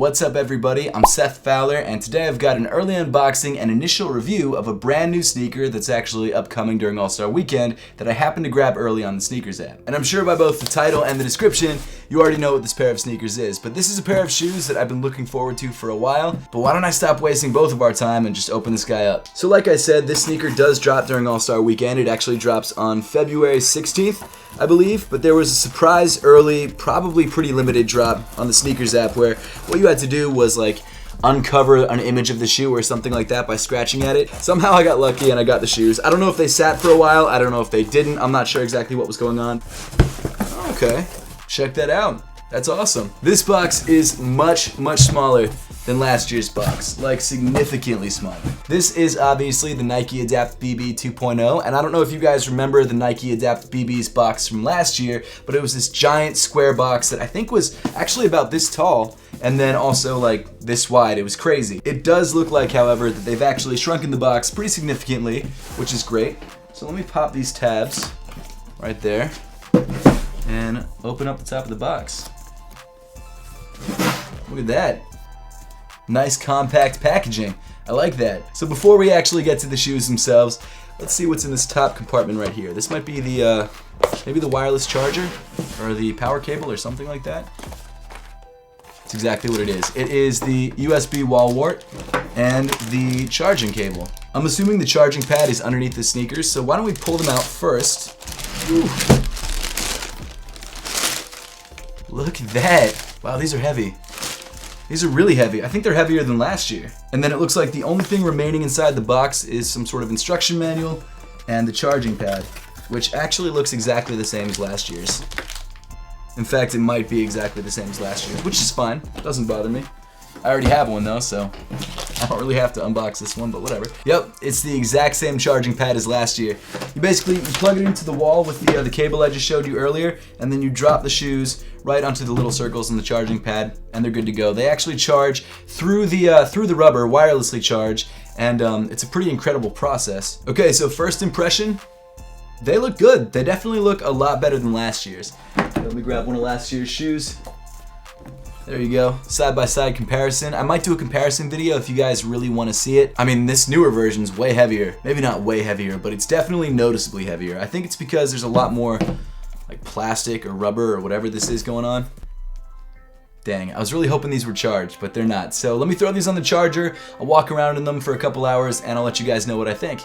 What's up everybody, I'm Seth Fowler, and today I've got an early unboxing and initial review of a brand new sneaker that's actually upcoming during All-Star Weekend that I happened to grab early on the sneakers app. And I'm sure by both the title and the description, you already know what this pair of sneakers is, but this is a pair of shoes that I've been looking forward to for a while, but why don't I stop wasting both of our time and just open this guy up. So like I said, this sneaker does drop during All-Star Weekend. It actually drops on February 16th, I believe, but there was a surprise early, probably pretty limited drop on the sneakers app where what you had to do was like uncover an image of the shoe or something like that by scratching at it. Somehow I got lucky and I got the shoes. I don't know if they sat for a while, I don't know if they didn't, I'm not sure exactly what was going on. Okay, check that out. That's awesome. This box is much smaller than last year's box, like significantly smaller. This is obviously the Nike Adapt BB 2.0, and I don't know if you guys remember the Nike Adapt BB's box from last year, but it was this giant square box that I think was actually about this tall, and then also like this wide. It was crazy. It does look like, however, that they've actually shrunken the box pretty significantly, which is great. So let me pop these tabs right there and open up the top of the box. Look at that. Nice compact packaging. I like that. So before we actually get to the shoes themselves, let's see what's in this top compartment right here. This might be the, maybe the wireless charger or the power cable or something like that. That's exactly what it is. It is the USB wall wart and the charging cable. I'm assuming the charging pad is underneath the sneakers, so why don't we pull them out first. Ooh. Look at that. Wow, these are heavy. These are really heavy. I think they're heavier than last year. And then it looks like the only thing remaining inside the box is some sort of instruction manual and the charging pad, which actually looks exactly the same as last year's. In fact, it might be exactly the same as last year's, which is fine. Doesn't bother me. I already have one though, so I don't really have to unbox this one, but whatever. Yep, it's the exact same charging pad as last year. You basically plug it into the wall with the cable I just showed you earlier, and then you drop the shoes right onto the little circles in the charging pad, and they're good to go. They actually charge through the rubber, wirelessly charge, and it's a pretty incredible process. Okay, so first impression, they look good. They definitely look a lot better than last year's. Let me grab one of last year's shoes. There you go, side-by-side comparison. I might do a comparison video if you guys really want to see it. I mean, this newer version's way heavier. Maybe not way heavier, but it's definitely noticeably heavier. I think it's because there's a lot more like plastic or rubber or whatever this is going on. Dang, I was really hoping these were charged, but they're not. So let me throw these on the charger, I'll walk around in them for a couple hours, and I'll let you guys know what I think.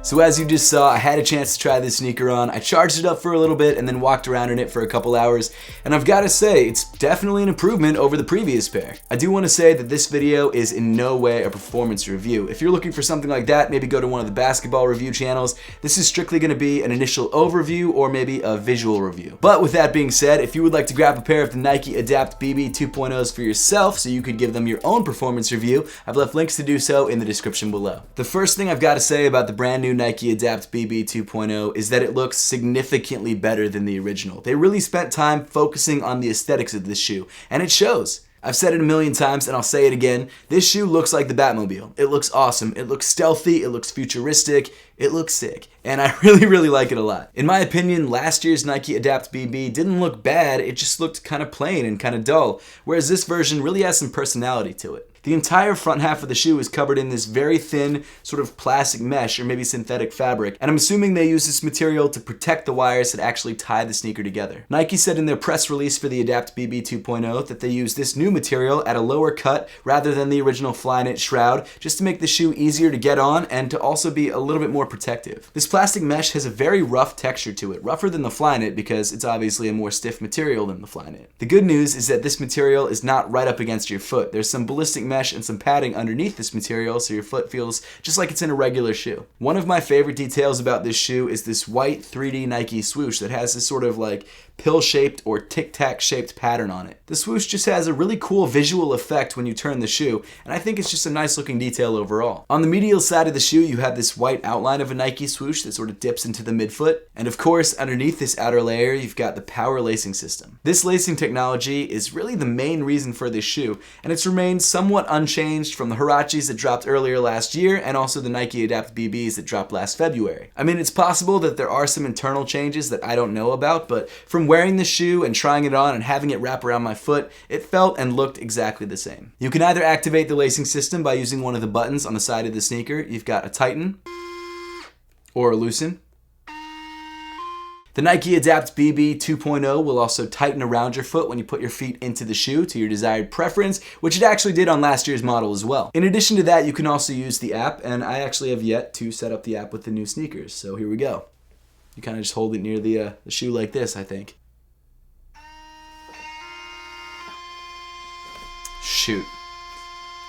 So as you just saw, I had a chance to try this sneaker on. I charged it up for a little bit and then walked around in it for a couple hours, and I've got to say, it's definitely an improvement over the previous pair. I do want to say that this video is in no way a performance review. If you're looking for something like that, maybe go to one of the basketball review channels. This is strictly going to be an initial overview or maybe a visual review. But with that being said, if you would like to grab a pair of the Nike Adapt BB 2.0s for yourself so you could give them your own performance review, I've left links to do so in the description below. The first thing I've got to say about the brand new Nike Adapt BB 2.0 is that it looks significantly better than the original. They really spent time focusing on the aesthetics of this shoe, and it shows. I've said it a million times and I'll say it again, this shoe looks like the Batmobile. It looks awesome, it looks stealthy, it looks futuristic, it looks sick, and I really like it a lot. In my opinion, last year's Nike Adapt BB didn't look bad, it just looked kind of plain and kind of dull, whereas this version really has some personality to it. The entire front half of the shoe is covered in this very thin sort of plastic mesh or maybe synthetic fabric, and I'm assuming they use this material to protect the wires that actually tie the sneaker together. Nike said in their press release for the Adapt BB 2.0 that they use this new material at a lower cut rather than the original Flyknit shroud, just to make the shoe easier to get on and to also be a little bit more protective. This plastic mesh has a very rough texture to it, rougher than the Flyknit because it's obviously a more stiff material than the Flyknit. The good news is that this material is not right up against your foot. There's some ballistic mesh and some padding underneath this material so your foot feels just like it's in a regular shoe. One of my favorite details about this shoe is this white 3D Nike swoosh that has this sort of like pill-shaped or tic-tac shaped pattern on it. The swoosh just has a really cool visual effect when you turn the shoe, and I think it's just a nice looking detail overall. On the medial side of the shoe, you have this white outline of a Nike swoosh that sort of dips into the midfoot, and of course, underneath this outer layer, you've got the power lacing system. This lacing technology is really the main reason for this shoe, and it's remained somewhat unchanged from the Huaraches that dropped earlier last year, and also the Nike Adapt BBs that dropped last February. I mean, it's possible that there are some internal changes that I don't know about, but from wearing the shoe and trying it on and having it wrap around my foot, it felt and looked exactly the same. You can either activate the lacing system by using one of the buttons on the side of the sneaker. You've got a tighten or a loosen. The Nike Adapt BB 2.0 will also tighten around your foot when you put your feet into the shoe to your desired preference, which it actually did on last year's model as well. In addition to that, you can also use the app, and I actually have yet to set up the app with the new sneakers, so here we go. You kind of just hold it near the shoe like this, I think. Shoot.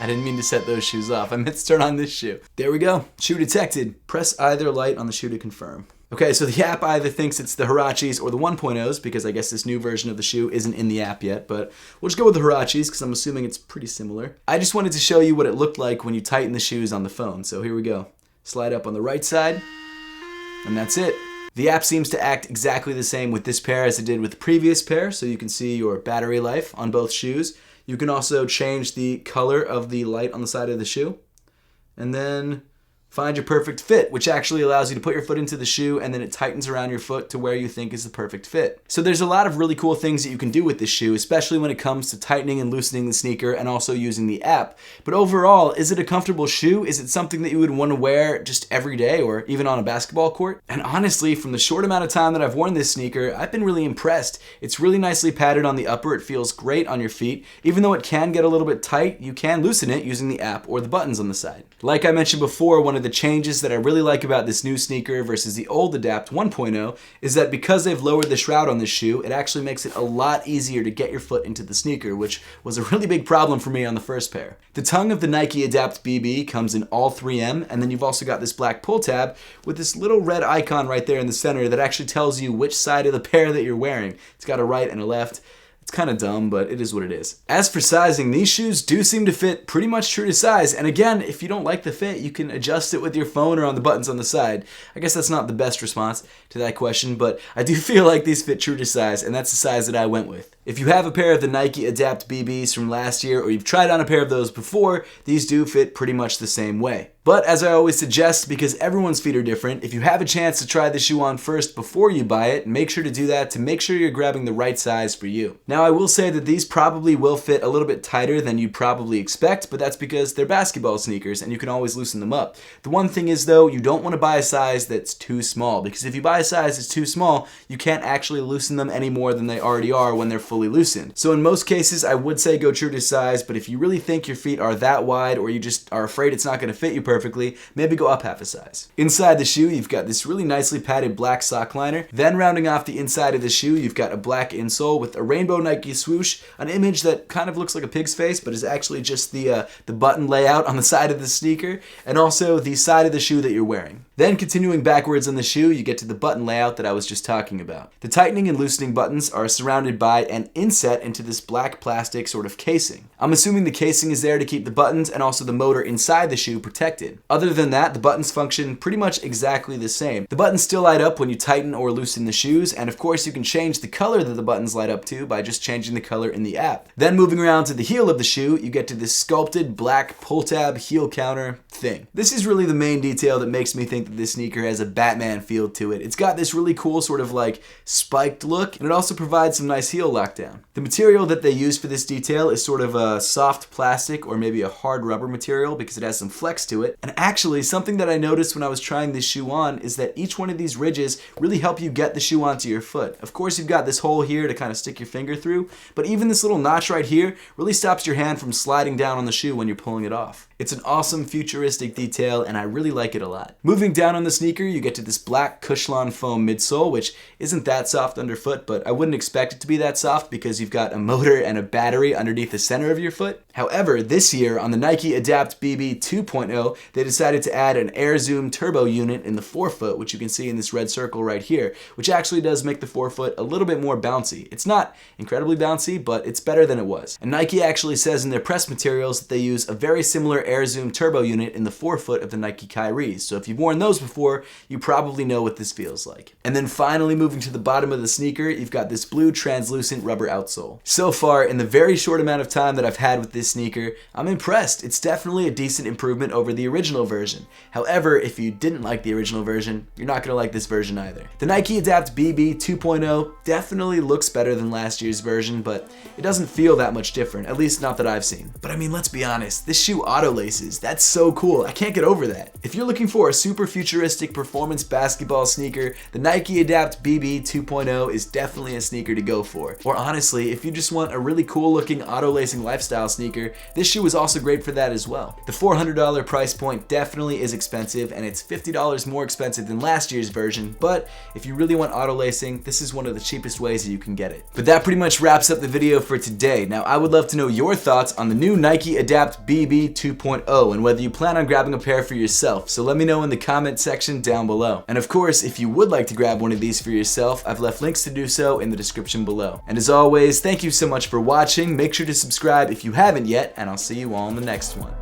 I didn't mean to set those shoes off. I meant to turn on this shoe. There we go. Shoe detected. Press either light on the shoe to confirm. Okay, so the app either thinks it's the Huaraches or the 1.0s, because I guess this new version of the shoe isn't in the app yet, but we'll just go with the Huaraches because I'm assuming it's pretty similar. I just wanted to show you what it looked like when you tighten the shoes on the phone, so here we go. Slide up on the right side, and that's it. The app seems to act exactly the same with this pair as it did with the previous pair, so you can see your battery life on both shoes. You can also change the color of the light on the side of the shoe, and then find your perfect fit, which actually allows you to put your foot into the shoe and then it tightens around your foot to where you think is the perfect fit. So there's a lot of really cool things that you can do with this shoe, especially when it comes to tightening and loosening the sneaker and also using the app. But overall, is it a comfortable shoe? Is it something that you would want to wear just every day or even on a basketball court? And honestly, from the short amount of time that I've worn this sneaker, I've been really impressed. It's really nicely padded on the upper. It feels great on your feet. Even though it can get a little bit tight, you can loosen it using the app or the buttons on the side. Like I mentioned before, one of the changes that I really like about this new sneaker versus the old Adapt 1.0 is that because they've lowered the shroud on this shoe, it actually makes it a lot easier to get your foot into the sneaker, which was a really big problem for me on the first pair. The tongue of the Nike Adapt BB comes in all 3M, and then you've also got this black pull tab with this little red icon right there in the center that actually tells you which side of the pair that you're wearing. It's got a right and a left. It's kind of dumb, but it is what it is. As for sizing, these shoes do seem to fit pretty much true to size. And again, if you don't like the fit, you can adjust it with your phone or on the buttons on the side. I guess that's not the best response to that question, but I do feel like these fit true to size, and that's the size that I went with. If you have a pair of the Nike Adapt BBs from last year, or you've tried on a pair of those before, these do fit pretty much the same way. But as I always suggest, because everyone's feet are different, if you have a chance to try the shoe on first before you buy it, make sure to do that to make sure you're grabbing the right size for you. Now, I will say that these probably will fit a little bit tighter than you'd probably expect, but that's because they're basketball sneakers and you can always loosen them up. The one thing is though, you don't want to buy a size that's too small, because if you buy a size that's too small, you can't actually loosen them any more than they already are when they're fully loosened. So in most cases, I would say go true to size, but if you really think your feet are that wide or you just are afraid it's not going to fit you perfectly, maybe go up half a size. Inside the shoe, you've got this really nicely padded black sock liner. Then rounding off the inside of the shoe, you've got a black insole with a rainbow Nike swoosh, an image that kind of looks like a pig's face, but is actually just the button layout on the side of the sneaker, and also the side of the shoe that you're wearing. Then continuing backwards on the shoe, you get to the button layout that I was just talking about. The tightening and loosening buttons are surrounded by an inset into this black plastic sort of casing. I'm assuming the casing is there to keep the buttons and also the motor inside the shoe protected. Other than that, the buttons function pretty much exactly the same. The buttons still light up when you tighten or loosen the shoes, and of course you can change the color that the buttons light up to by just changing the color in the app. Then moving around to the heel of the shoe, you get to this sculpted black pull tab heel counter thing. This is really the main detail that makes me think that this sneaker has a Batman feel to it. It's got this really cool sort of like spiked look, and it also provides some nice heel lockdown. The material that they use for this detail is sort of a soft plastic or maybe a hard rubber material because it has some flex to it. And actually, something that I noticed when I was trying this shoe on is that each one of these ridges really help you get the shoe onto your foot. Of course, you've got this hole here to kind of stick your finger through, but even this little notch right here really stops your hand from sliding down on the shoe when you're pulling it off. It's an awesome futuristic detail and I really like it a lot. Moving down on the sneaker, you get to this black Cushlon foam midsole, which isn't that soft underfoot, but I wouldn't expect it to be that soft because you've got a motor and a battery underneath the center of your foot. However, this year on the Nike Adapt BB 2.0, they decided to add an Air Zoom turbo unit in the forefoot, which you can see in this red circle right here, which actually does make the forefoot a little bit more bouncy. It's not incredibly bouncy, but it's better than it was. And Nike actually says in their press materials that they use a very similar Air Zoom turbo unit in the forefoot of the Nike Kyries. So if you've worn those before, you probably know what this feels like. And then finally moving to the bottom of the sneaker, you've got this blue translucent rubber outsole. So far, in the very short amount of time that I've had with this sneaker, I'm impressed. It's definitely a decent improvement over the original version. However, if you didn't like the original version, you're not going to like this version either. The Nike Adapt BB 2.0 definitely looks better than last year's version, but it doesn't feel that much different, at least not that I've seen. But I mean, let's be honest, this shoe auto laces, that's so cool. I can't get over that. If you're looking for a super futuristic performance basketball sneaker, the Nike Adapt BB 2.0 is definitely a sneaker to go for. Or honestly, if you just want a really cool looking auto lacing lifestyle sneaker, this shoe is also great for that as well. The $400 price point definitely is expensive, and it's $50 more expensive than last year's version, but if you really want auto lacing, this is one of the cheapest ways that you can get it. But that pretty much wraps up the video for today. Now, I would love to know your thoughts on the new Nike Adapt BB 2.0 and whether you plan on grabbing a pair for yourself, so let me know in the comment section down below. And of course, if you would like to grab one of these for yourself, I've left links to do so in the description below. And as always, thank you so much for watching. Make sure to subscribe if you haven't yet, and I'll see you all in the next one.